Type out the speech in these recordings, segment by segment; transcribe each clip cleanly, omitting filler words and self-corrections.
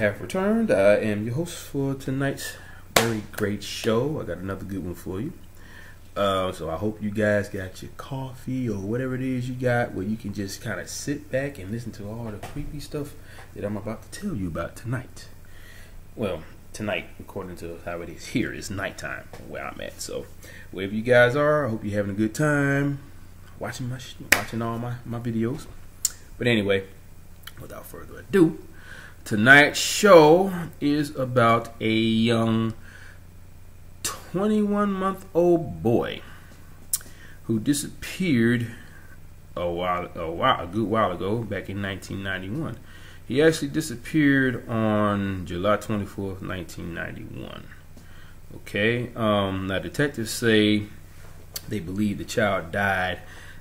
have returned. I am your host for tonight's very great show. I got another good one for you. So I hope you guys got your coffee or whatever it is you got where you can just kind of sit back and listen to all the creepy stuff that I'm about to tell you about tonight. Well, tonight, according to how it is here, is nighttime where I'm at. So wherever you guys are, I hope you're having a good time watching all my videos. But anyway, without further ado, tonight's show is about a young 21-month-old boy who disappeared a good while ago, back in 1991. He actually disappeared on July 24th, 1991. Okay, now detectives say they believe the child died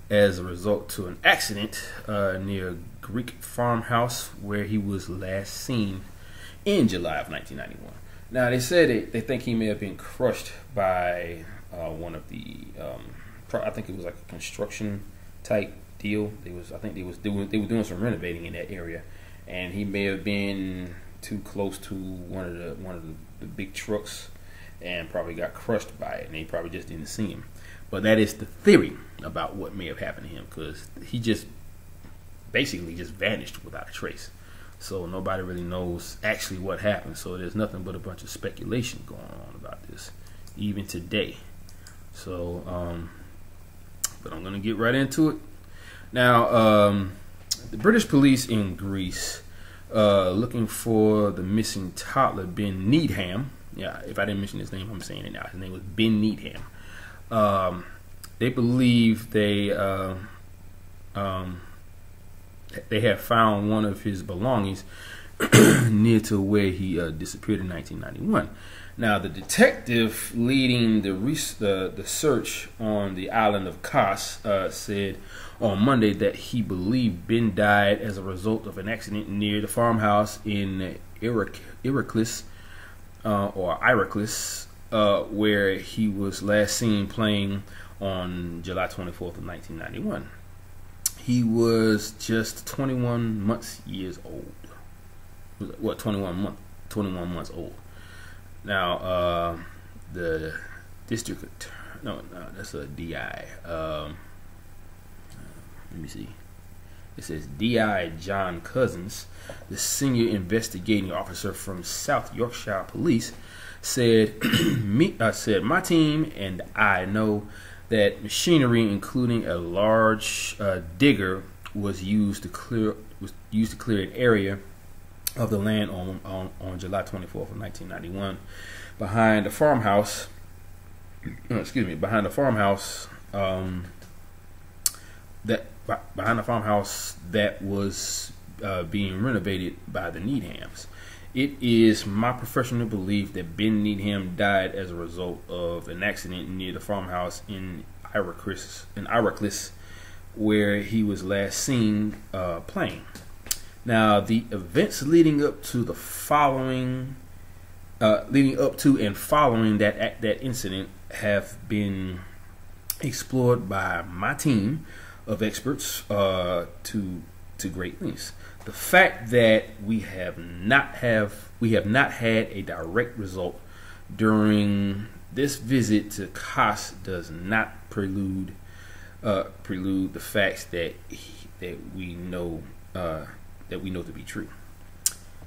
as a result to an accident near a Greek farmhouse where he was last seen in July of 1991. Now they said they think he may have been crushed by one of the I think it was like a construction type deal. I think they were doing some renovating in that area, and he may have been too close to one of the big trucks and probably got crushed by it, and they probably just didn't see him. But that is the theory about what may have happened to him, because he just basically just vanished without a trace. So nobody really knows actually what happened. So there's nothing but a bunch of speculation going on about this, even today. So, but I'm going to get right into it. Now, the British police in Greece looking for the missing toddler, Ben Needham. Yeah, if I didn't mention his name, I'm saying it now. His name was Ben Needham. They believe they have found one of his belongings near to where he disappeared in 1991. Now, the detective leading the search on the island of Kos said on Monday that he believed Ben died as a result of an accident near the farmhouse in Iraklis, where he was last seen playing on July 24th of 1991. He was just 21 years old. What, 21 months old. Now, the district attorney, no, that's a DI. Let me see. It says DI John Cousins, the senior investigating officer from South Yorkshire Police, said, my team and I know that machinery, including a large digger, was used to clear an area of the land on July 24th of 1991 behind the farmhouse. Behind the farmhouse that was being renovated by the Needhams. It is my professional belief that Ben Needham died as a result of an accident near the farmhouse in Iraklis, where he was last seen playing. Now, the events leading up to and following that incident have been explored by my team of experts to great lengths. The fact that we have not had a direct result during this visit to Kos does not prelude the facts that we know to be true.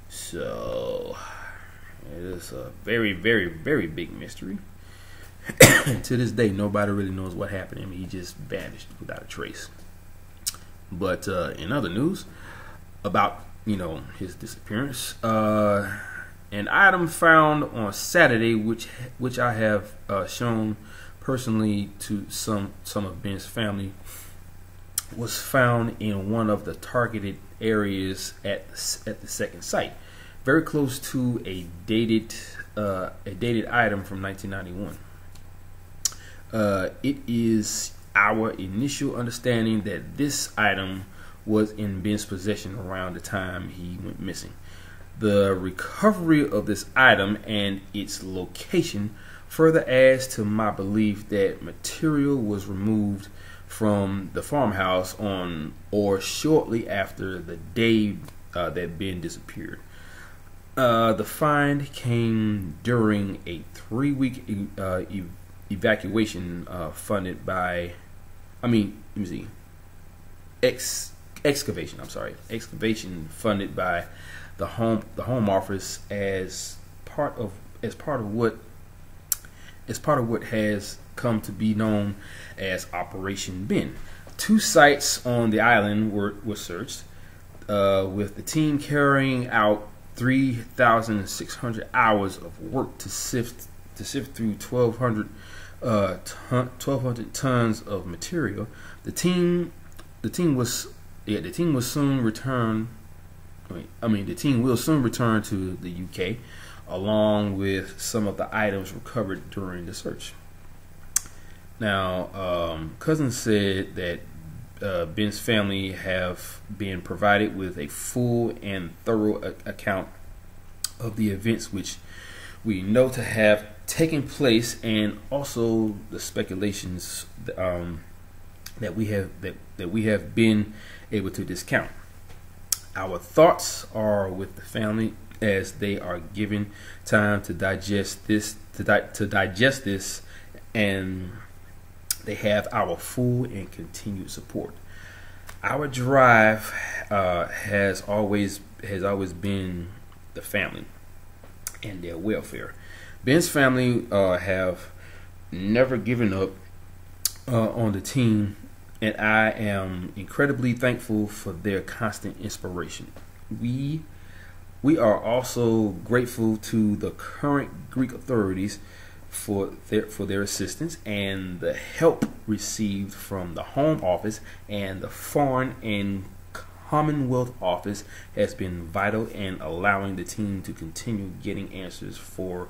So it is a very, very, very big mystery. To this day, nobody really knows what happened to him. He just vanished without a trace. But in other news about his disappearance, an item found on Saturday, which I have shown personally to some of Ben's family, was found in one of the targeted areas at the second site, very close to a dated item from 1991. It is our initial understanding that this item was in Ben's possession around the time he went missing. The recovery of this item and its location further adds to my belief that material was removed from the farmhouse on or shortly after the day that Ben disappeared. The find came during a 3-week evacuation funded by, let me see, excavation. I'm sorry, excavation funded by the Home Office as part of what has come to be known as Operation Ben. 2 sites on the island were searched, with the team carrying out 3,600 hours of work to sift through 1,200 tons of material. The team will soon return to the UK, along with some of the items recovered during the search. Now, Cousins said that Ben's family have been provided with a full and thorough account of the events which we know to have taken place, and also the speculations that we have been able to discount. Our thoughts are with the family as they are given time to digest this, and they have our full and continued support. Our drive has always been the family and their welfare. Ben's family have never given up on the team, and I am incredibly thankful for their constant inspiration. We are also grateful to the current Greek authorities for their assistance, and the help received from the Home Office and the Foreign and Commonwealth Office has been vital in allowing the team to continue getting answers for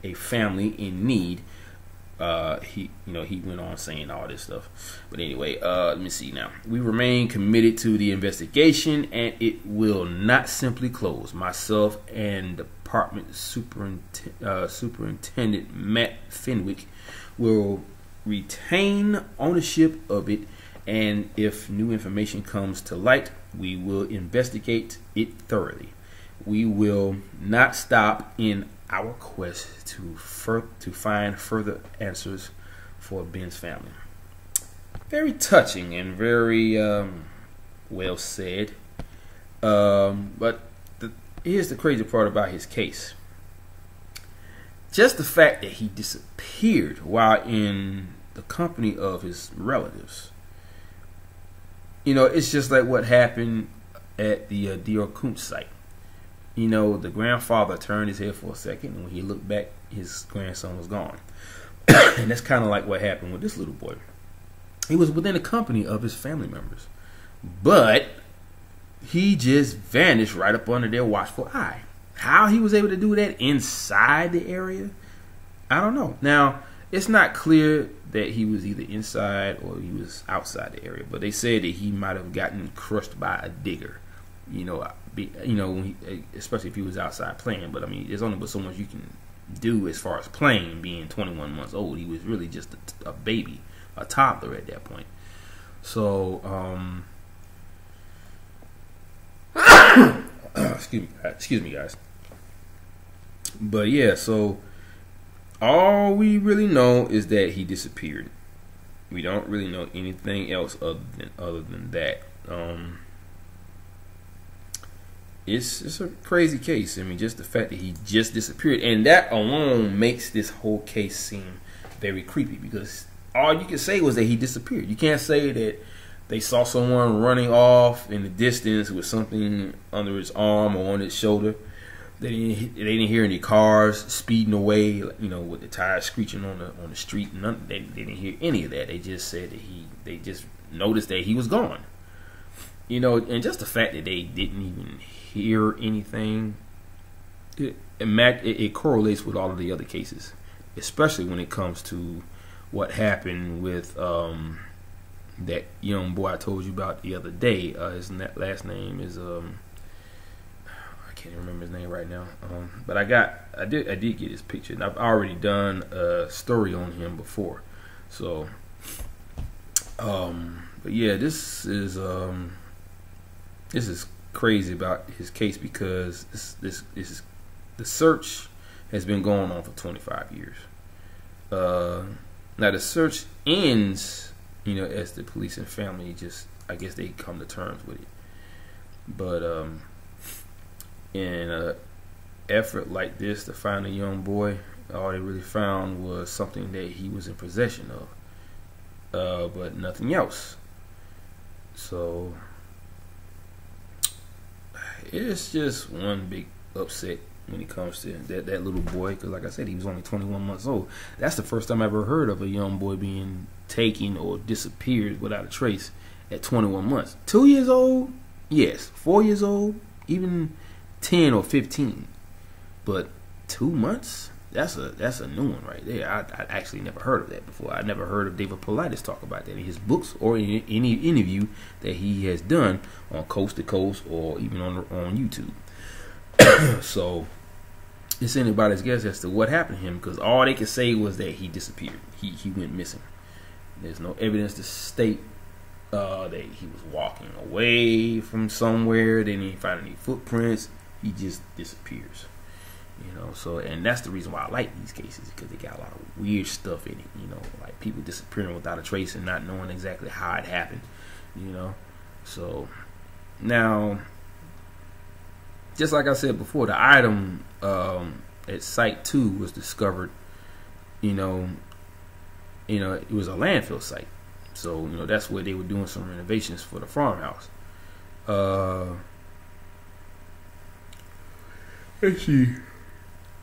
a family in need. He went on saying all this stuff, but anyway, let me see now. We remain committed to the investigation, and it will not simply close. Myself and Department Superintendent Matt Fenwick will retain ownership of it, and if new information comes to light, we will investigate it thoroughly. We will not stop in our quest to find further answers for Ben's family. Very touching and very well said. But here's the crazy part about his case. Just the fact that he disappeared while in the company of his relatives. It's just like what happened at the Dior Kuntz site. The grandfather turned his head for a second, and when he looked back, his grandson was gone. And that's kind of like what happened with this little boy. He was within the company of his family members, but he just vanished right up under their watchful eye. How he was able to do that inside the area, I don't know. Now, it's not clear that he was either inside or he was outside the area, but they said that he might have gotten crushed by a digger. Especially if he was outside playing. But I mean, there's only but so much you can do as far as playing. Being 21 months old, he was really just a baby, a toddler at that point. So, excuse me, guys. But yeah, so all we really know is that he disappeared. We don't really know anything else other than that. It's a crazy case. I mean, just the fact that he just disappeared, and that alone makes this whole case seem very creepy, because all you can say was that he disappeared. You can't say that they saw someone running off in the distance with something under his arm or on his shoulder. They didn't hear any cars speeding away, with the tires screeching on the street. They didn't hear any of that. They just said that they just noticed that he was gone. And just the fact that they didn't even hear anything, it correlates with all of the other cases, especially when it comes to what happened with that young boy I told you about the other day. His last name is I can't remember his name right now. But I did get his picture, and I've already done a story on him before. So, but yeah, this is crazy about his case, because this is the search has been going on for 25 years. Now the search ends, as the police and family I guess they come to terms with it. But in an effort like this to find a young boy, all they really found was something that he was in possession of, but nothing else. So it's just one big upset when it comes to that little boy, because like I said, he was only 21 months old. That's the first time I ever heard of a young boy being taken or disappeared without a trace at 21 months. 2 years old, yes. 4 years old, even 10 or 15. But 2 months? That's a new one right there. I actually never heard of that before. I never heard of David Paulides talk about that in his books or in any interview that he has done on Coast to Coast or even on YouTube. So it's anybody's guess as to what happened to him, because all they could say was that he disappeared. He went missing. There's no evidence to state that he was walking away from somewhere. They didn't find any footprints. He just disappears. So, and that's the reason why I like these cases, because they got a lot of weird stuff in it, like people disappearing without a trace and not knowing exactly how it happened, So, now, just like I said before, the item at Site 2 was discovered, it was a landfill site. So, that's where they were doing some renovations for the farmhouse. Let's see.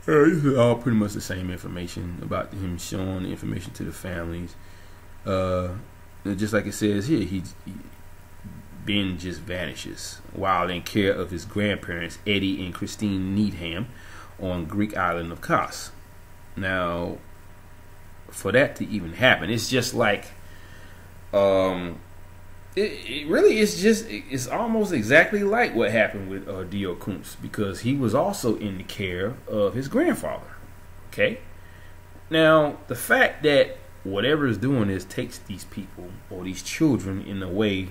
This is all pretty much the same information about him showing the information to the families. Just like it says here, Ben just vanishes while in care of his grandparents, Eddie and Christine Needham, on Greek island of Kos. Now, for that to even happen, it's just like, it really is it's almost exactly like what happened with Dio Kuntz, because he was also in the care of his grandfather. Okay, now the fact that whatever is doing this takes these people or these children in a way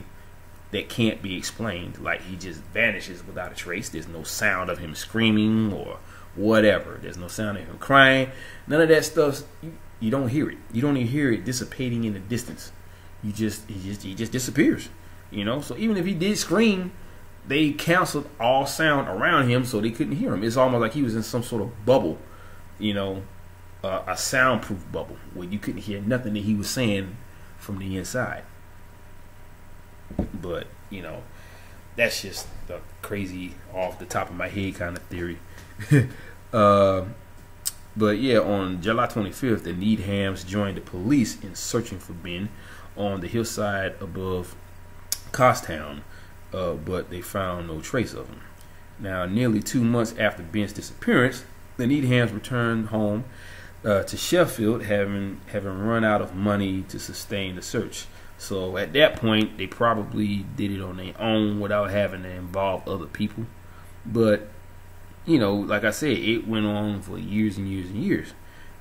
that can't be explained, like he just vanishes without a trace. There's no sound of him screaming or whatever. There's no sound of him crying. None of that stuff. You don't hear it. You don't even hear it dissipating in the distance. He just disappears, So even if he did scream, they canceled all sound around him, so they couldn't hear him. It's almost like he was in some sort of bubble, a soundproof bubble where you couldn't hear nothing that he was saying from the inside. But that's just the crazy off the top of my head kind of theory. But yeah, on July 25th, the Needhams joined the police in searching for Ben on the hillside above Costown, but they found no trace of him. Now, nearly 2 months after Ben's disappearance, the Needhams returned home to Sheffield, having run out of money to sustain the search. So at that point, they probably did it on their own without having to involve other people. But like I said, it went on for years and years and years.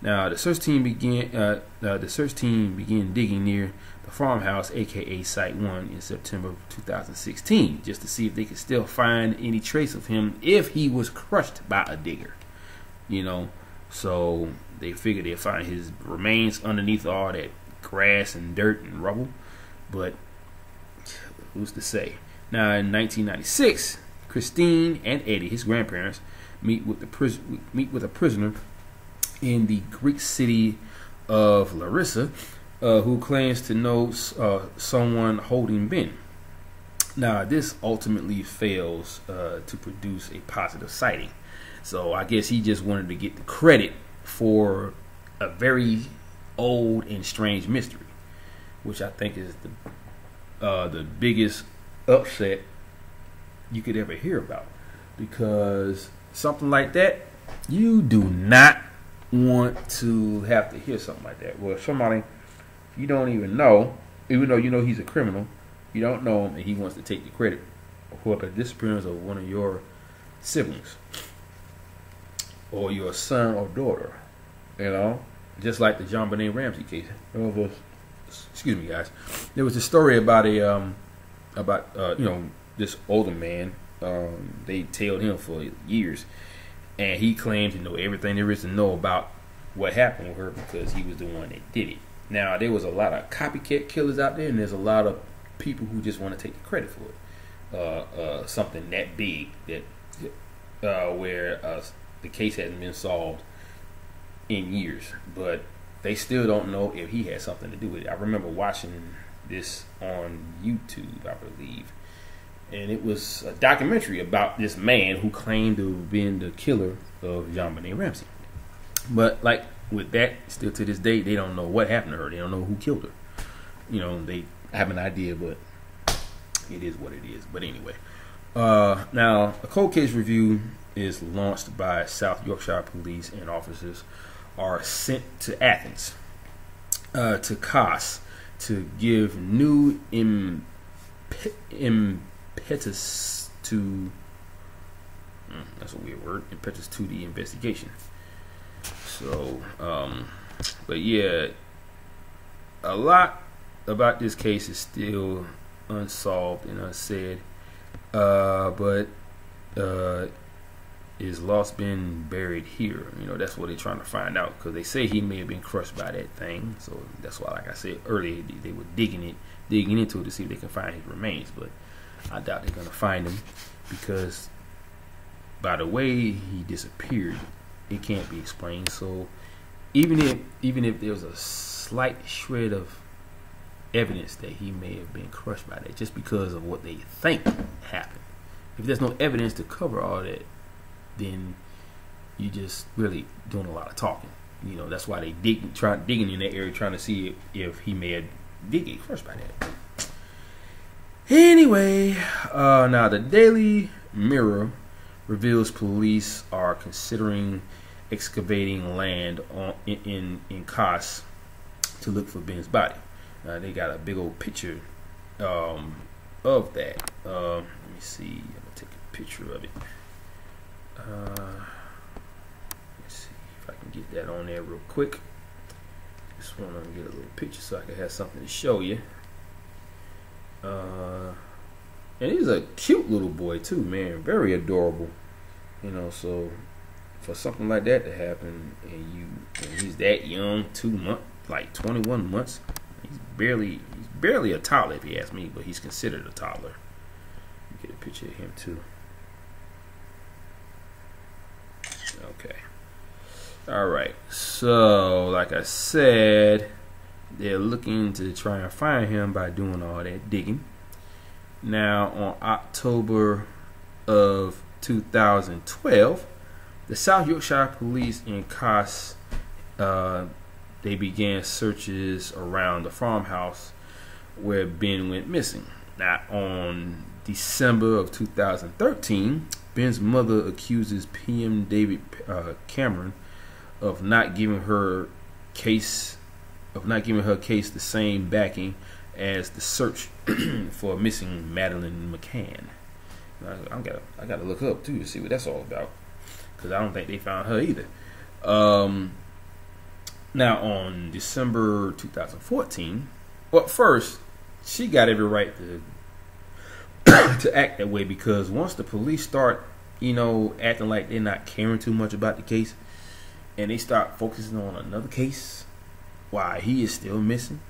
Now, the search team began digging near the farmhouse, aka Site 1, in September of 2016, just to see if they could still find any trace of him if he was crushed by a digger. So they figured they'd find his remains underneath all that grass and dirt and rubble. But who's to say? Now, in 1996, Christine and Eddie, his grandparents, meet with a prisoner in the Greek city of Larissa, who claims to know someone holding Ben. Now, this ultimately fails to produce a positive sighting. So I guess he just wanted to get the credit for a very old and strange mystery, which I think is the biggest upset you could ever hear about. Because something like that, you do not want to have to hear something like that. Well, somebody you don't even know, even though you know he's a criminal, you don't know him, and he wants to take the credit for the disappearance of one of your siblings or your son or daughter. Just like the John Benet Ramsey case. Excuse me, guys. There was a story about this older man. They tailed him for years, and he claims to know everything there is to know about what happened with her because he was the one that did it. Now, there was a lot of copycat killers out there, and there's a lot of people who just want to take the credit for it. Something that big that where the case hasn't been solved in years, but they still don't know if he had something to do with it. I remember watching this on YouTube, I believe, and it was a documentary about this man who claimed to have been the killer of JonBenet Ramsey. But like with that, still to this day, they don't know what happened to her. They don't know who killed her. You know, they have an idea, but it is what it is. But anyway, now a cold case review is launched by South Yorkshire Police, and officers are sent to Athens, to Kos, to give new impetus to that's a weird word, impetus to the investigation. So, but yeah, a lot about this case is still unsolved and unsaid, but is lost been buried here? You know, that's what they're trying to find out, because they say he may have been crushed by that thing. So that's why, like I said earlier, they were digging into it to see if they can find his remains. But I doubt they're gonna find him, because by the way he disappeared, it can't be explained. So even if there's a slight shred of evidence that he may have been crushed by that, just because of what they think happened, if there's no evidence to cover all that, then you just really doing a lot of talking. You know, that's why they digging in that area, trying to see if he may have did get crushed by that. Anyway, now the Daily Mirror reveals police are considering excavating land in Kos to look for Ben's body. They got a big old picture of that. Let me see. I'm gonna take a picture of it. Let's see if I can get that on there real quick. Just want to get a little picture so I can have something to show you. And he's a cute little boy too, man. Very adorable. You know, so for something like that to happen, and he's that young, 2 months, like 21 months. He's barely a toddler, if you ask me, but he's considered a toddler. Get a picture of him too. Okay. All right. So, like I said, they're looking to try and find him by doing all that digging. Now, on October of 2012, the South Yorkshire Police in Kos, they began searches around the farmhouse where Ben went missing. Now, on December of 2013, Ben's mother accuses PM David Cameron of not giving her case the same backing as the search for missing Madeleine McCann. I gotta look up too to see what that's all about, because I don't think they found her either. Now on December 2014, well, first she got every right to act that way, because once the police start, acting like they're not caring too much about the case, and they start focusing on another case while he is still missing,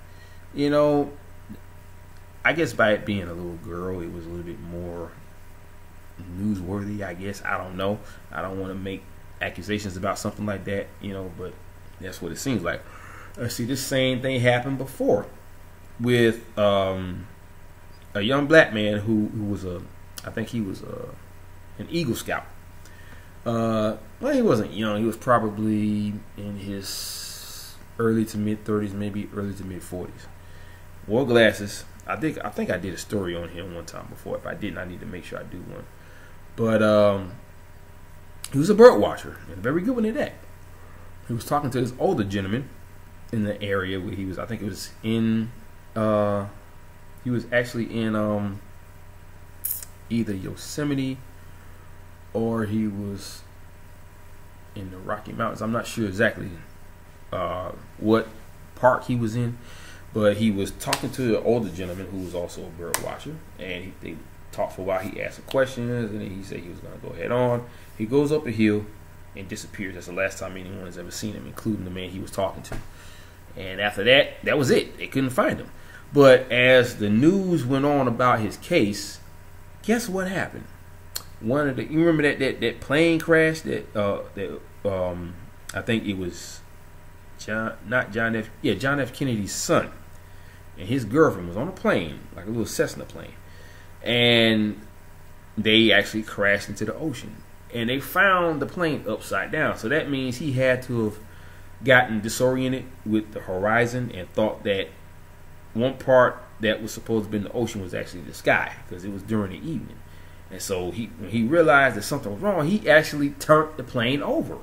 I guess by it being a little girl, it was a little bit more newsworthy, I guess. I don't know. I don't want to make accusations about something like that, but that's what it seems like. See, this same thing happened before with a young black man who was I think he was an Eagle Scout. Well, he wasn't young. He was probably in his early to mid 30s, maybe early to mid 40s. Wore glasses. I think I did a story on him one time before. If I didn't, I need to make sure I do one. But he was a bird watcher, and very good one at that. He was talking to this older gentleman in the area where he was. I think it was in. He was actually in either Yosemite or he was in the Rocky Mountains. I'm not sure exactly what park he was in, but he was talking to the older gentleman who was also a bird watcher, and they talked for a while. He asked some questions, and then he said he was going to go head on. He goes up a hill, and disappears. That's the last time anyone has ever seen him, including the man he was talking to. And after that, that was it. They couldn't find him. But as the news went on about his case, guess what happened? You remember that plane crash that I think it was John F. Kennedy's son and his girlfriend was on a plane, like a little Cessna plane, and they actually crashed into the ocean. And they found the plane upside down. So that means he had to have gotten disoriented with the horizon and thought that one part that was supposed to be in the ocean was actually the sky, because it was during the evening. And so when he realized that something was wrong, he actually turned the plane over.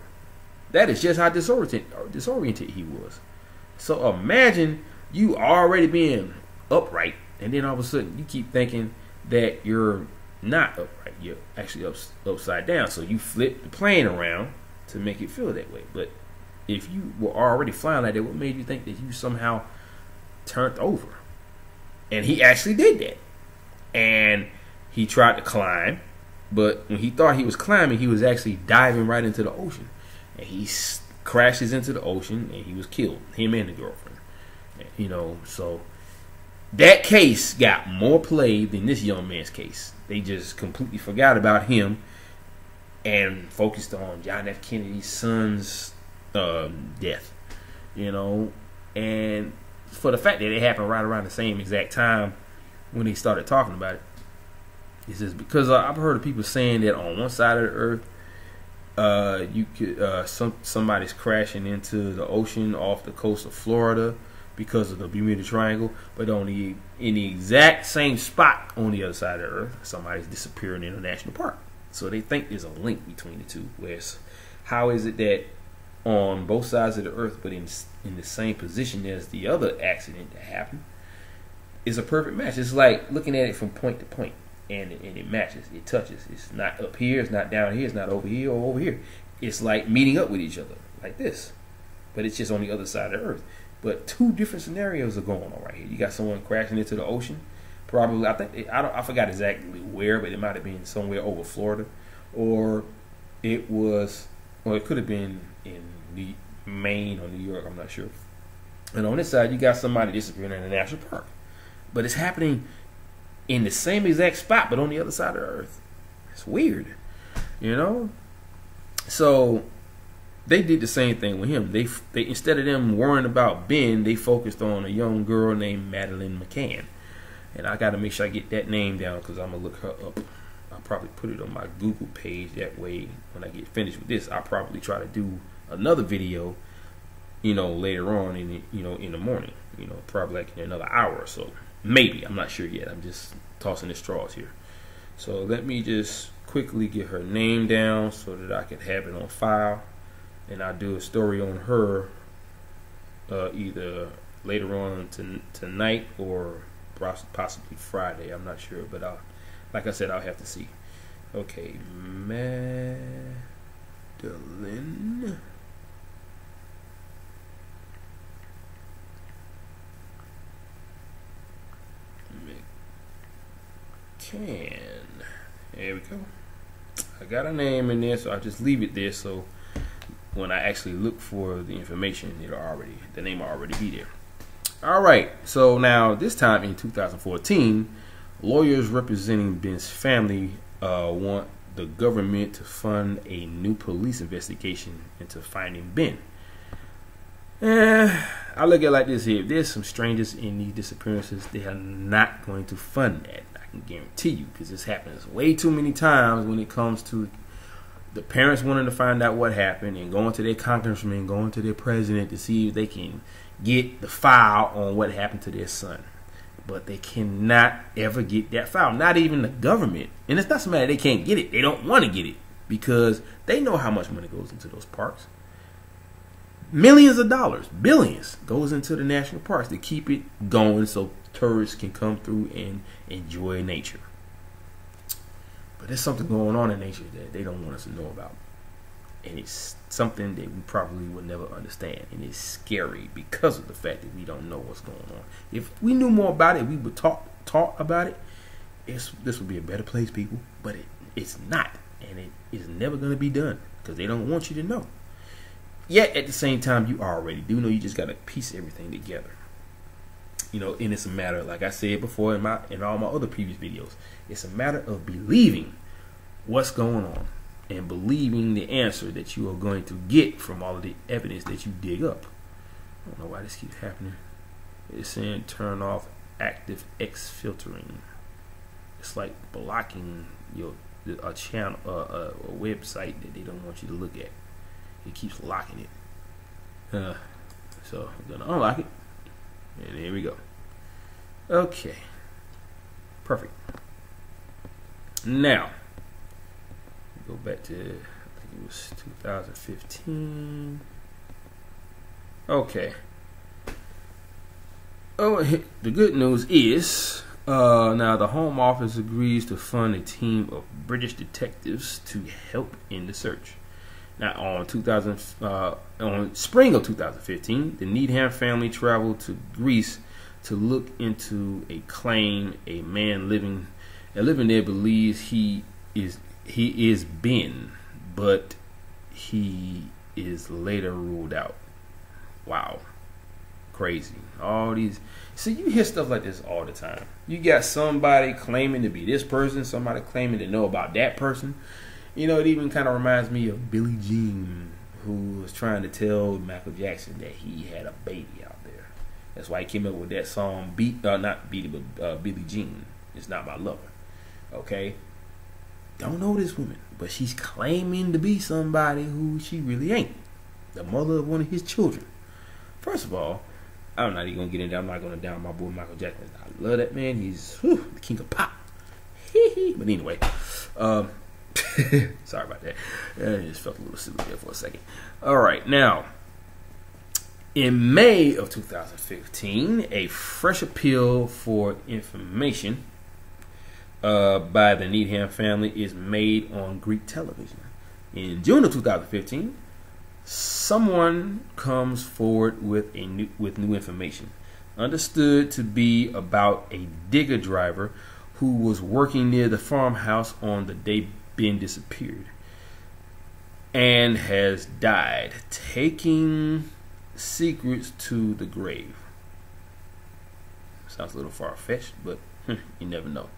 That is just how disoriented he was. So imagine you already being upright, and then all of a sudden you keep thinking that you're not upright. You're actually upside down. So you flip the plane around to make it feel that way. But if you were already flying like that, what made you think that you somehow turned over? And he actually did that. And he tried to climb, but when he thought he was climbing, he was actually diving right into the ocean. And he crashes into the ocean, and he was killed, him and the girlfriend. You know, so that case got more play than this young man's case. They just completely forgot about him and focused on John F. Kennedy's son's death. You know, and for the fact that it happened right around the same exact time when they started talking about it, he says, because I've heard of people saying that on one side of the earth, you could somebody's crashing into the ocean off the coast of Florida because of the Bermuda Triangle, but in the exact same spot on the other side of the earth, somebody's disappearing in a national park. So they think there's a link between the two. Whereas, how is it that on both sides of the earth, but in the same position as the other accident that happened, is a perfect match? It's like looking at it from point to point. And it matches, it touches. It's not up here, it's not down here, it's not over here or over here. It's like meeting up with each other, like this. But it's just on the other side of the earth. But two different scenarios are going on right here. You got someone crashing into the ocean, probably. I forgot exactly where, but it might have been somewhere over Florida, or it could have been in Maine or New York. I'm not sure. And on this side, you got somebody disappearing in a national park, but it's happening in the same exact spot, but on the other side of the earth. It's weird, you know. So they did the same thing with him. They instead of them worrying about Ben, they focused on a young girl named Madeleine McCann. And I got to make sure I get that name down, because I'm gonna look her up. I'll probably put it on my Google page. That way, when I get finished with this, I'll probably try to do another video, you know, later on in the morning. You know, probably like in another hour or so. Maybe. I'm not sure yet. I'm just tossing the straws here. So let me just quickly get her name down so that I can have it on file. And I'll do a story on her either later on tonight or possibly Friday. I'm not sure. But like I said, I'll have to see. Okay. Madeleine McCann. There we go. I got a name in there, so I'll just leave it there, so when I actually look for the information, the name will already be there. Alright, so now this time in 2014, lawyers representing Ben's family want the government to fund a new police investigation into finding Ben. I look at it like this here. If there's some strangers in these disappearances, they are not going to fund that. I can guarantee you, because this happens way too many times when it comes to the parents wanting to find out what happened and going to their congressman, going to their president to see if they can get the file on what happened to their son. But they cannot ever get that file. Not even the government. And it's not so bad they can't get it. They don't want to get it because they know how much money goes into those parks. Millions of dollars, billions, goes into the national parks to keep it going so tourists can come through and enjoy nature. But there's something going on in nature that they don't want us to know about. And it's something that we probably will never understand. And it's scary because of the fact that we don't know what's going on. If we knew more about it, we would talk about it. This would be a better place, people. But it's not. and it is never going to be done because they don't want you to know. Yet at the same time, you already do know. You just got to piece everything together. You know, and it's a matter, like I said before in all my other previous videos, it's a matter of believing what's going on and believing the answer that you are going to get from all of the evidence that you dig up. I don't know why this keeps happening. It's saying turn off active X filtering. It's like blocking a channel, a website that they don't want you to look at. It keeps locking it. So I'm gonna unlock it, and here we go. Okay, perfect. Now go back to, I think it was 2015. Okay. Oh, the good news is now the Home Office agrees to fund a team of British detectives to help in the search. Now, on spring of 2015, the Needham family traveled to Greece to look into a claim a man living there believes he is Ben, but he is later ruled out. Wow, crazy! All these. See, you hear stuff like this all the time. You got somebody claiming to be this person, somebody claiming to know about that person. You know, it even kind of reminds me of Billie Jean, who was trying to tell Michael Jackson that he had a baby out there. That's why he came up with that song, Billie Jean. It's not my lover. Okay? Don't know this woman, but she's claiming to be somebody who she really ain't. The mother of one of his children. First of all, I'm not even going to get into that. I'm not going to down my boy Michael Jackson. I love that man. He's the king of pop. But anyway, sorry about that. I just felt a little silly there for a second. All right, now, in May of 2015, a fresh appeal for information by the Needham family is made on Greek television. In June of 2015, someone comes forward with new information, understood to be about a digger driver who was working near the farmhouse on the day Ben disappeared and has died, taking secrets to the grave. Sounds a little far-fetched, but you never know.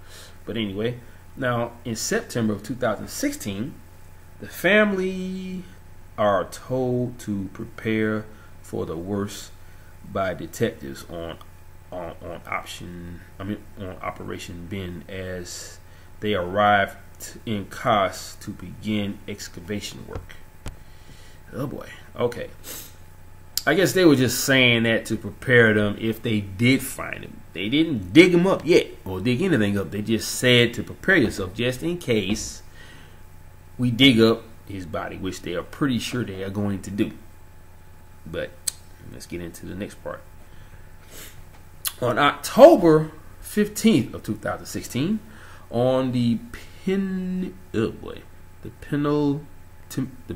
But anyway, now in September of 2016, the family are told to prepare for the worst by detectives on Operation Ben as they arrive in Kos to begin excavation work. Oh boy. Okay. I guess they were just saying that to prepare them if they did find him. They didn't dig him up yet or dig anything up. They just said to prepare yourself just in case we dig up his body, which they are pretty sure they are going to do. But let's get into the next part. On October 15th of 2016, on the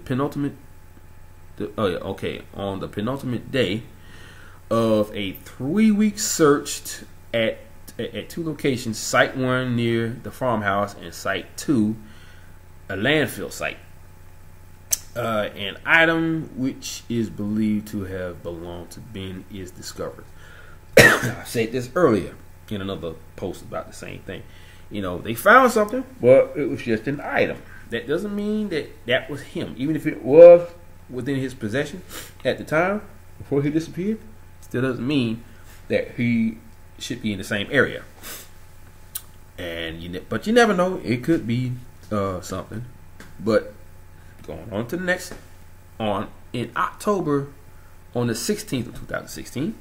penultimate day of a 3-week search at two locations, Site 1 near the farmhouse and Site 2, a landfill site. An item which is believed to have belonged to Ben is discovered. I said this earlier in another post about the same thing. You know, they found something, but it was just an item. That doesn't mean that was him. Even if it was within his possession at the time before he disappeared, still doesn't mean that he should be in the same area. But you never know. It could be something. But going on to the next. In October, on the 16th of 2016,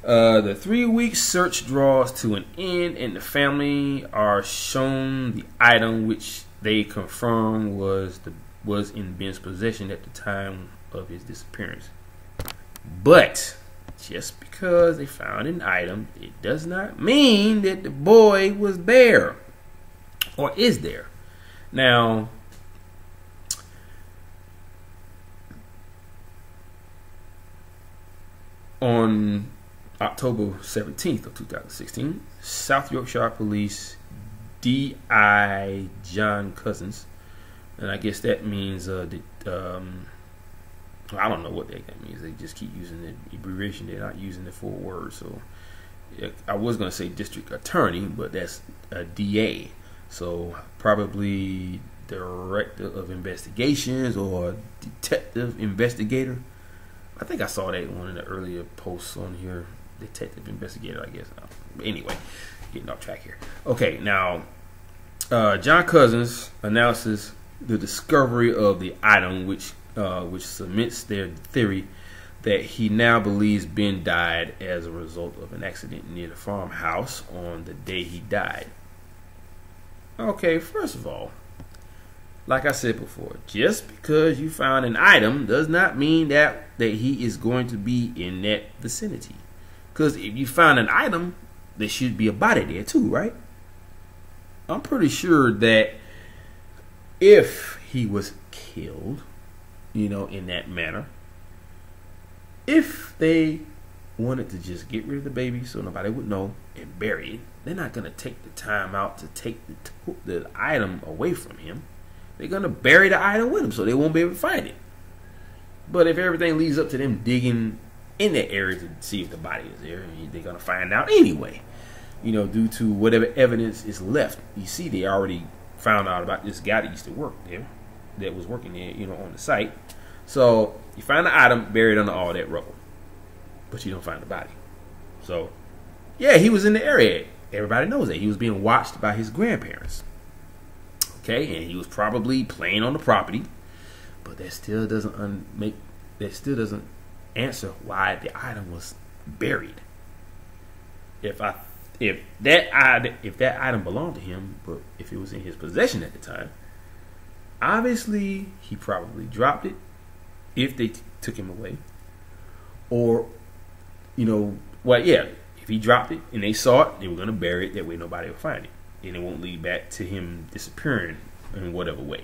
the 3-week search draws to an end, and the family are shown the item which they confirm was in Ben's possession at the time of his disappearance. But just because they found an item, it does not mean that the boy was there or is there. Now, on October 17th of 2016, South Yorkshire Police D.I. John Cousins And I guess that means I don't know what that means. They just keep using the abbreviation. They're not using the full word. So I was going to say district attorney, but that's a DA. So probably director of investigations or detective investigator. I think I saw that in one of the earlier posts on here. Detective investigator, I guess. Anyway, getting off track here. Okay, now John Cousins announces the discovery of the item, which cements their theory that he now believes Ben died as a result of an accident near the farmhouse on the day he died. Okay, first of all, like I said before, just because you found an item does not mean that he is going to be in that vicinity. Because if you found an item, there should be a body there too, right? I'm pretty sure that if he was killed, in that manner, if they wanted to just get rid of the baby so nobody would know and bury it, they're not going to take the time out to take the item away from him. They're going to bury the item with him so they won't be able to find it. But if everything leads up to them digging in that area to see if the body is there, they're going to find out anyway, due to whatever evidence is left. You see, they already found out about this guy that used to work there, that was working there, on the site. So you find the item buried under all that rubble, but you don't find the body. So, yeah, he was in the area. Everybody knows that. He was being watched by his grandparents. Okay, and he was probably playing on the property, but that still doesn't answer why the item was buried. If that item belonged to him, but if it was in his possession at the time, obviously he probably dropped it if they took him away, or if he dropped it and they saw it, they were going to bury it. That way nobody will find it, and it won't lead back to him disappearing in whatever way.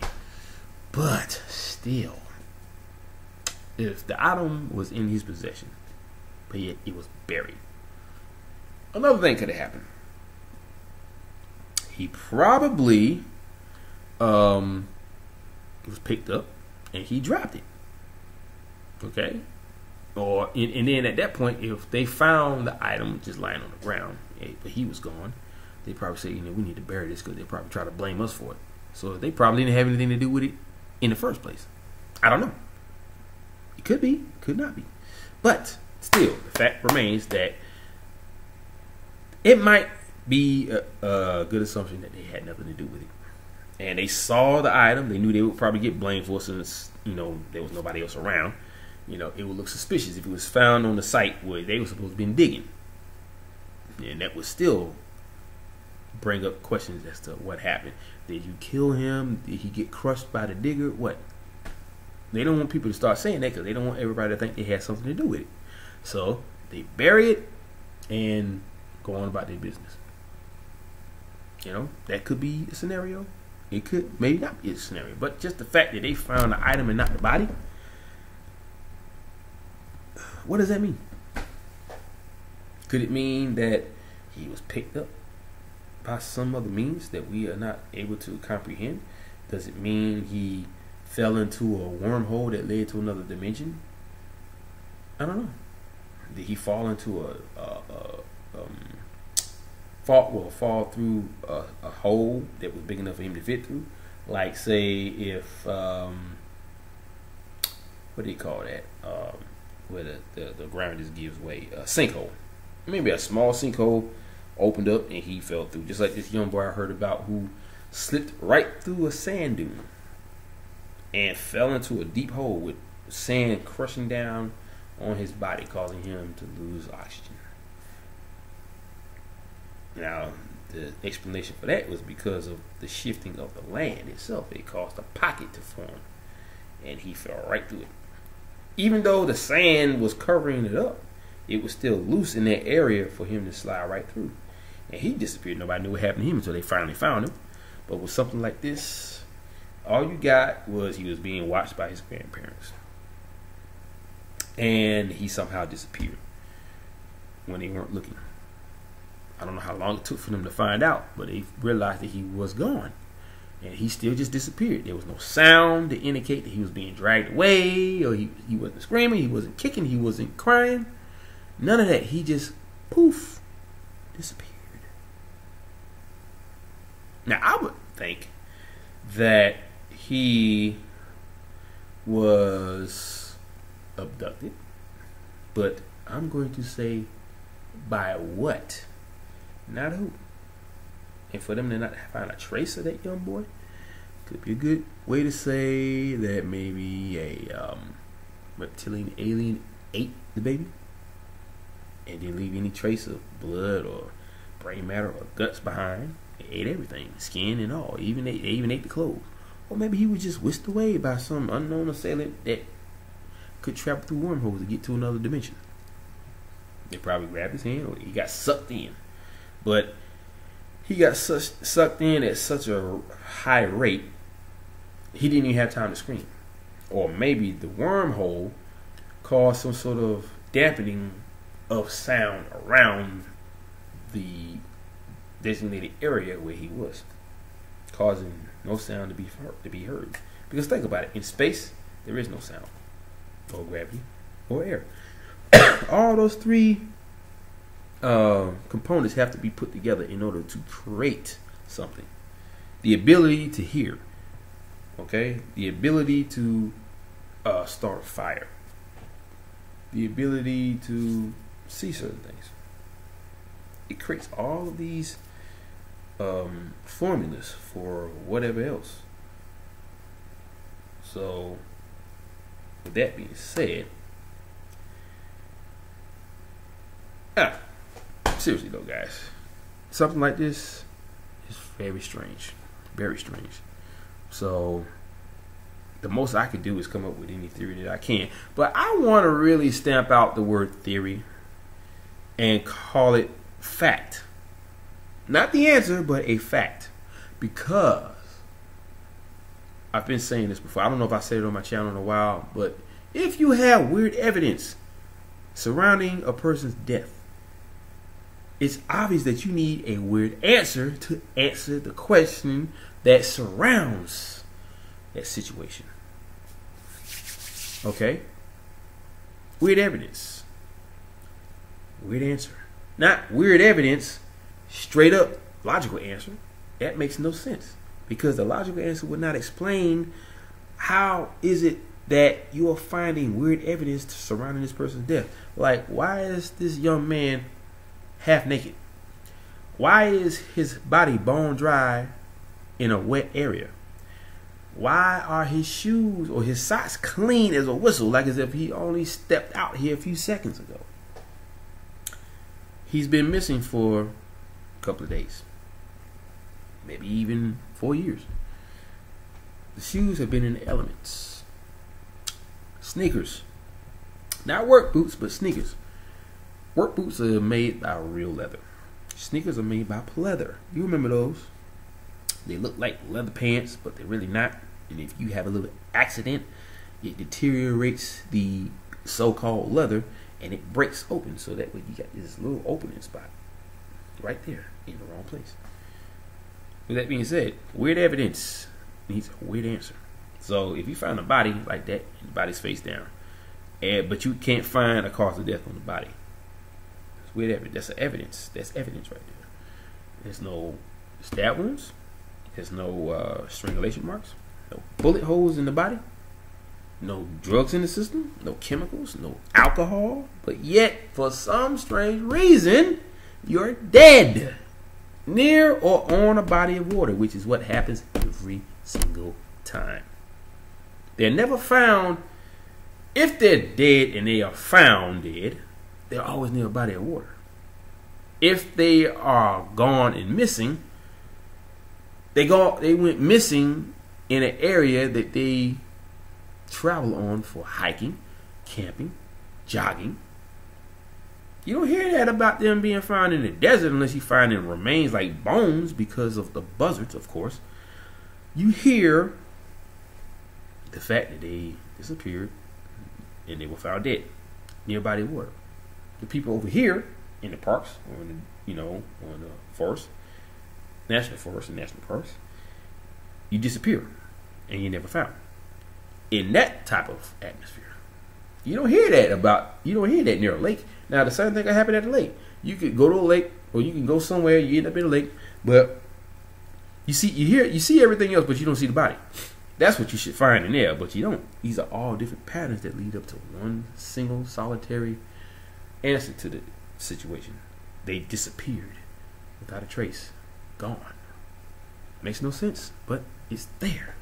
But still, if the item was in his possession, but yet it was buried, another thing could have happened. He probably was picked up and he dropped it. Okay? And then at that point, if they found the item just lying on the ground, but he was gone, they probably say, we need to bury this, because they probably try to blame us for it. So they probably didn't have anything to do with it in the first place. I don't know. It could be, could not be. But still, the fact remains that it might be a good assumption that they had nothing to do with it. And they saw the item. They knew they would probably get blamed for it since, there was nobody else around. It would look suspicious if it was found on the site where they were supposed to be digging. And that would still bring up questions as to what happened. Did you kill him? Did he get crushed by the digger? What? They don't want people to start saying that, because they don't want everybody to think they had something to do with it. So they bury it and go on about their business. That could be a scenario. It could maybe not be a scenario. But just the fact that they found the item and not the body, what does that mean? Could it mean that he was picked up by some other means that we are not able to comprehend? Does it mean he fell into a wormhole that led to another dimension? I don't know. Did he fall into fall through a hole that was big enough for him to fit through? Like, say, if what do you call that? Where the ground just gives way, a sinkhole. Maybe a small sinkhole opened up and he fell through, just like this young boy I heard about who slipped right through a sand dune and fell into a deep hole with sand crushing down on his body, causing him to lose oxygen. Now, the explanation for that was because of the shifting of the land itself. It caused a pocket to form, and he fell right through it. Even though the sand was covering it up, it was still loose in that area for him to slide right through. And he disappeared. Nobody knew what happened to him until they finally found him. But with something like this, all you got was he was being watched by his grandparents. And he somehow disappeared when they weren't looking. I don't know how long it took for them to find out, but they realized that he was gone. And he still just disappeared. There was no sound to indicate that he was being dragged away, or he wasn't screaming, he wasn't kicking, he wasn't crying. None of that. He just, poof, disappeared. Now, I would think that he was abducted, but I'm going to say by what? Not who. And for them to not find a trace of that young boy could be a good way to say that maybe a reptilian alien ate the baby and didn't leave any trace of blood or brain matter or guts behind. They ate everything, skin and all. They even ate the clothes. Or maybe he was just whisked away by some unknown assailant that could travel through wormholes to get to another dimension. They probably grabbed his hand, or he got sucked in. But he got sucked in at such a high rate, he didn't even have time to scream. Or maybe the wormhole caused some sort of dampening of sound around the designated area where he was, causing no sound to be heard. Because think about it, in space there is no sound, or gravity, or air. All those three components have to be put together in order to create something. The ability to hear, okay, the ability to start a fire, the ability to see certain things. It creates all of these formulas for whatever else. So, with that being said, seriously though, guys, something like this is very strange. Very strange. So, the most I could do is come up with any theory that I can. But I want to really stamp out the word theory and call it fact. Not the answer, but a fact. Because I've been saying this before. I don't know if I said it on my channel in a while, but if you have weird evidence surrounding a person's death, it's obvious that you need a weird answer to answer the question that surrounds that situation. Okay? Weird evidence. Weird answer. Not weird evidence, straight up logical answer. That makes no sense. Because the logical answer would not explain how is it that you are finding weird evidence surrounding this person's death. Like, why is this young man half naked? Why is his body bone dry in a wet area? Why are his shoes or his socks clean as a whistle, like as if he only stepped out here a few seconds ago? He's been missing for a couple of days, maybe even 4 years. The shoes have been in the elements. Sneakers, not work boots, but sneakers. Work boots are made by real leather. Sneakers are made by pleather. You remember those? They look like leather pants, but they're really not. And if you have a little accident, it deteriorates the so-called leather and it breaks open. So that way you got this little opening spot right there in the wrong place. With that being said, weird evidence needs a weird answer. So if you find a body like that, and the body's face down, but you can't find a cause of death on the body, that's weird evidence. That's evidence. That's evidence right there. There's no stab wounds. There's no strangulation marks. No bullet holes in the body. No drugs in the system. No chemicals. No alcohol. But yet, for some strange reason, you're dead near or on a body of water, which is what happens every single time. They're never found. If they're dead and they are found dead, they're always near a body of water. If they are gone and missing, they went missing in an area that they travel on for hiking, camping, jogging. You don't hear that about them being found in the desert unless you find in remains like bones because of the buzzards, of course. You hear the fact that they disappeared and they were found dead near a body of water. The people over here in the parks, or in the, on the forest, national forests and national parks, you disappear and you're never found. In that type of atmosphere, you don't hear that near a lake. Now the same thing can happen at the lake. You could go to a lake, or you can go somewhere, you end up in a lake, but you see everything else, but you don't see the body. That's what you should find in there, but you don't. These are all different patterns that lead up to one single solitary answer to the situation. They disappeared without a trace. Gone. Makes no sense, but it's there.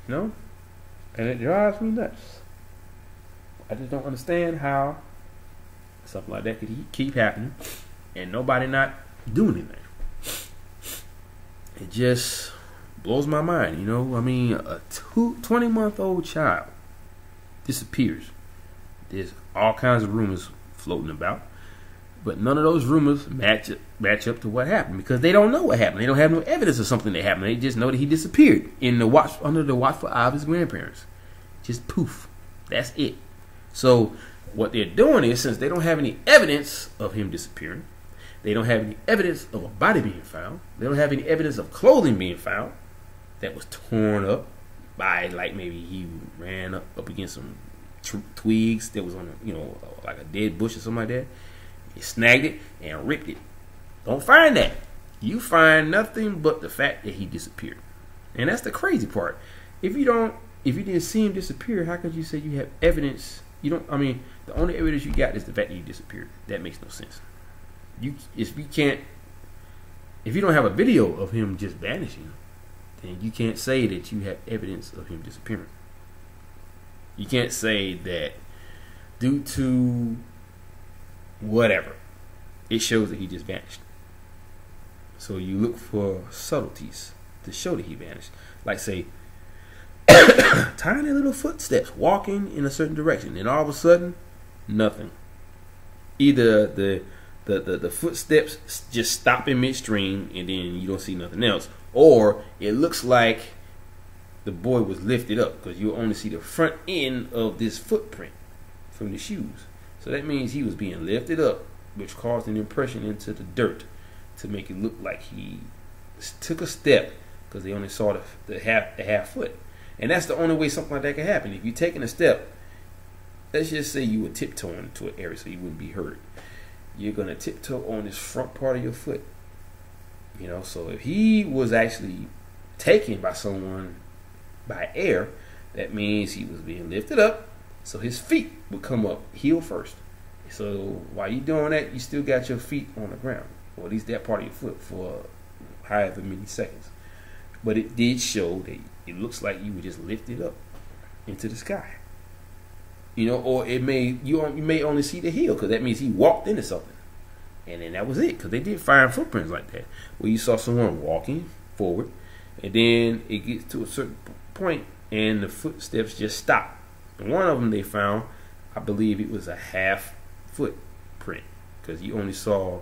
You know? And it drives me nuts. I just don't understand how something like that could keep happening and nobody not doing anything. It just blows my mind, you know. I mean, a 20-month-old child disappears. There's all kinds of rumors floating about, but none of those rumors match up to what happened, because they don't know what happened. They don't have no evidence of something that happened. They just know that he disappeared under the watchful eye of his grandparents. Just poof. That's it. So what they're doing is, since they don't have any evidence of him disappearing, they don't have any evidence of a body being found, they don't have any evidence of clothing being found that was torn up by, like, maybe he ran up against some twigs that was on, like a dead bush or something like that. He snagged it and ripped it. Don't find that. You find nothing but the fact that he disappeared. And that's the crazy part. If you didn't see him disappear, how could you say you have evidence? The only evidence you got is the fact that he disappeared. That makes no sense. If you don't have a video of him just vanishing, then you can't say that you have evidence of him disappearing. You can't say that due to whatever, it shows that he just vanished. So you look for subtleties to show that he vanished. Like, say, tiny little footsteps walking in a certain direction, and all of a sudden, nothing. Either the footsteps just stop in midstream, and then you don't see nothing else, or it looks like the boy was lifted up, because you only see the front end of this footprint from the shoes. So that means he was being lifted up, which caused an impression into the dirt to make it look like he took a step, because they only saw the half foot. And that's the only way something like that can happen. If you're taking a step, let's just say you were tiptoeing into an area so you wouldn't be hurt. You're going to tiptoe on this front part of your foot. So if he was actually taken by someone by air, that means he was being lifted up, so his feet would come up heel first. So while you're doing that, you still got your feet on the ground, or at least that part of your foot, for however many seconds. But it did show that it looks like you were just lifted up into the sky. Or you may only see the heel, because that means he walked into something. And then that was it, because they did find footprints like that, where you saw someone walking forward, and then it gets to a certain point, and the footsteps just stop. And one of them they found, I believe it was a half footprint, because you only saw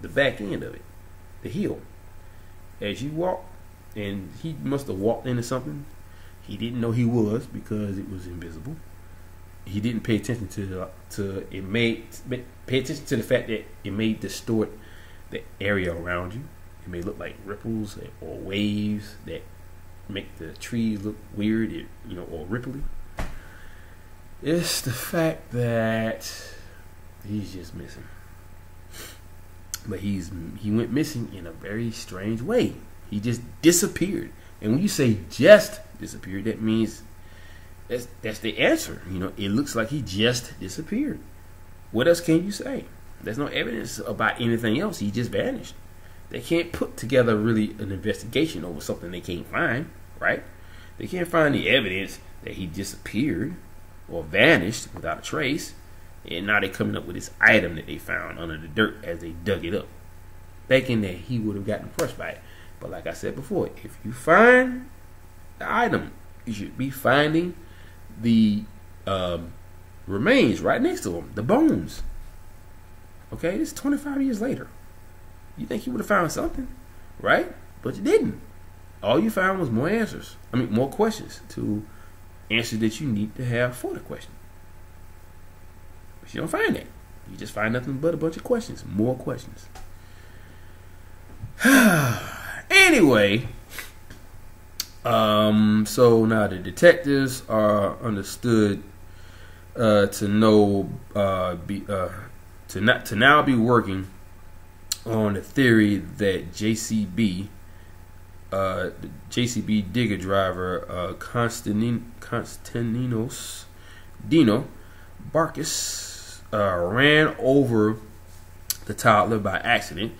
the back end of it, the heel. As you walk, and he must have walked into something he didn't know he was, because it was invisible. He didn't pay attention pay attention to the fact that it may distort the area around you. It may look like ripples or waves that make the trees look weird, or ripply. It's the fact that he's just missing. But he went missing in a very strange way. He just disappeared. And when you say just disappeared, that means that's the answer. It looks like he just disappeared. What else can you say? There's no evidence about anything else. He just vanished. They can't put together really an investigation over something they can't find, right? They can't find the evidence that he disappeared or vanished without a trace. And now they're coming up with this item that they found under the dirt as they dug it up, thinking that he would have gotten crushed by it. But like I said before, if you find the item, you should be finding the remains right next to him, the bones. Okay, this is 25 years later. You think you would have found something, right? But you didn't. All you found was more questions to answers that you need to have for the question. But you don't find that. You just find nothing but a bunch of questions, more questions. Anyway, So now the detectives are understood to know to now be working on the theory that the JCB digger driver Konstantinos Dino Barkis ran over the toddler by accident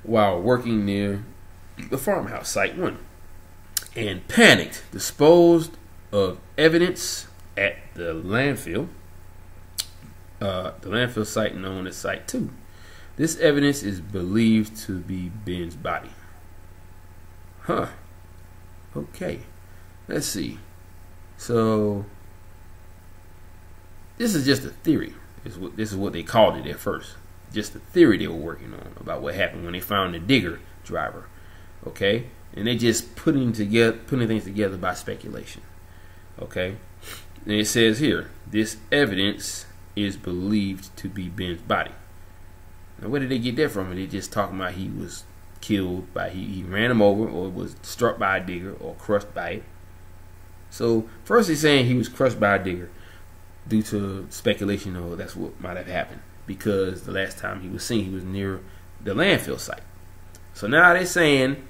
while working near the farmhouse site 1 and panicked, disposed of evidence at the landfill site known as Site 2. This evidence is believed to be Ben's body. Huh. Okay. Let's see. So this is just a theory. This is what they called it at first. Just a theory they were working on about what happened when they found the digger driver. Okay? And they just putting things together by speculation. Okay? And it says here, this evidence is believed to be Ben's body. Now, where did they get that from? Are they just talking about he was killed by, he ran him over, or was struck by a digger, or crushed by it? So, first they're saying he was crushed by a digger due to speculation, or that's what might have happened, because the last time he was seen, he was near the landfill site. So now they're saying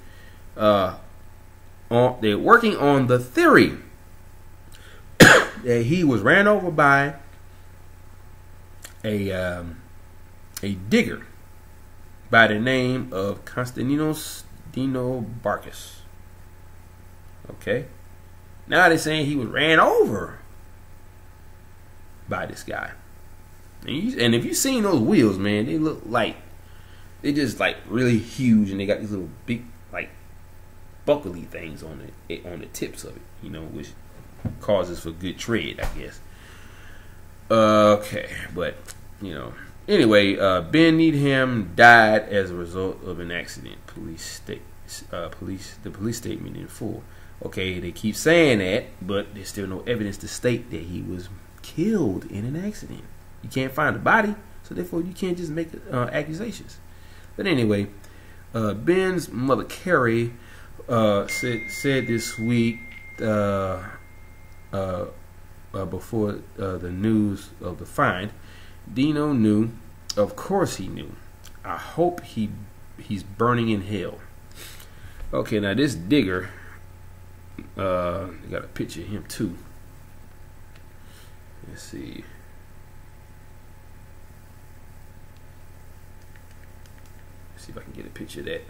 they're working on the theory that he was ran over by a digger by the name of Konstantinos Dino Barkis. Okay? Now they're saying he was ran over by this guy. And if you've seen those wheels, man, they look like, they're just like really huge, and they got these little big, like, buckly things on the tips of it, you know, which causes for good tread, I guess. Okay, but you know, anyway, Ben Needham died as a result of an accident. The police statement in full. Okay, they keep saying that, but there's still no evidence to state that he was killed in an accident. You can't find a body, so therefore you can't just make accusations. But anyway, Ben's mother Carrie said this week before the news of the find, Dino knew. Of course he knew. I hope he's burning in hell. Okay, now this digger, I got a picture of him too. Let's see. See if I can get a picture of that.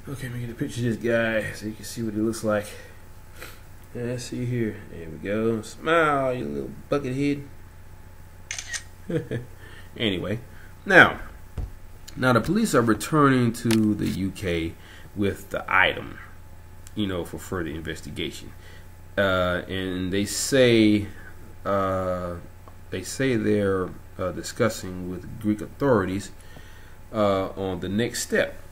Okay, let me get a picture of this guy so you can see what he looks like. Let's see here. There we go. Smile, you little bucket head. Anyway, now the police are returning to the UK with the item, you know, for further investigation. And they say they're discussing with Greek authorities on the next step.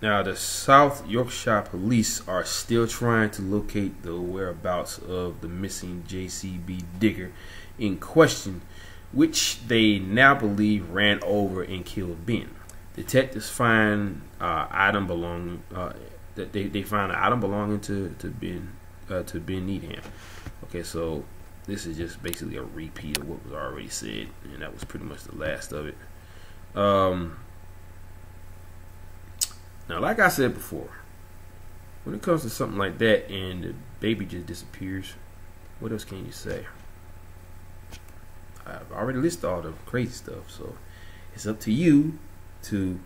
Now, the South Yorkshire police are still trying to locate the whereabouts of the missing JCB digger in question, which they now believe ran over and killed Ben. Detectives find item belonging they find an item belonging to Ben Needham. Okay, so this is just basically a repeat of what was already said, and that was pretty much the last of it. Now, like I said before, when it comes to something like that and the baby just disappears, what else can you say? I've already listed all the crazy stuff, so it's up to you to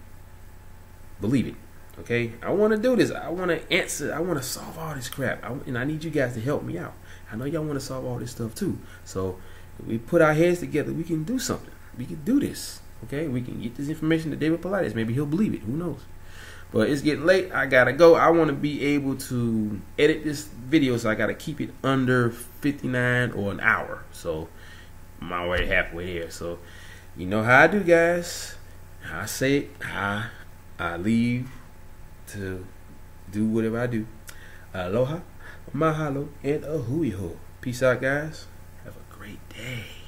believe it. Okay? I want to do this. I want to answer. I want to solve all this crap. And I need you guys to help me out. I know y'all want to solve all this stuff too. So if we put our heads together, we can do something. We can do this. Okay? We can get this information to David Paulides. Maybe he'll believe it. Who knows? But it's getting late. I gotta go. I want to be able to edit this video, so I gotta keep it under 59 or an hour. So I'm already halfway there. So you know how I do, guys. I say it. I leave to do whatever I do. Aloha, mahalo, and a hui ho. Peace out, guys. Have a great day.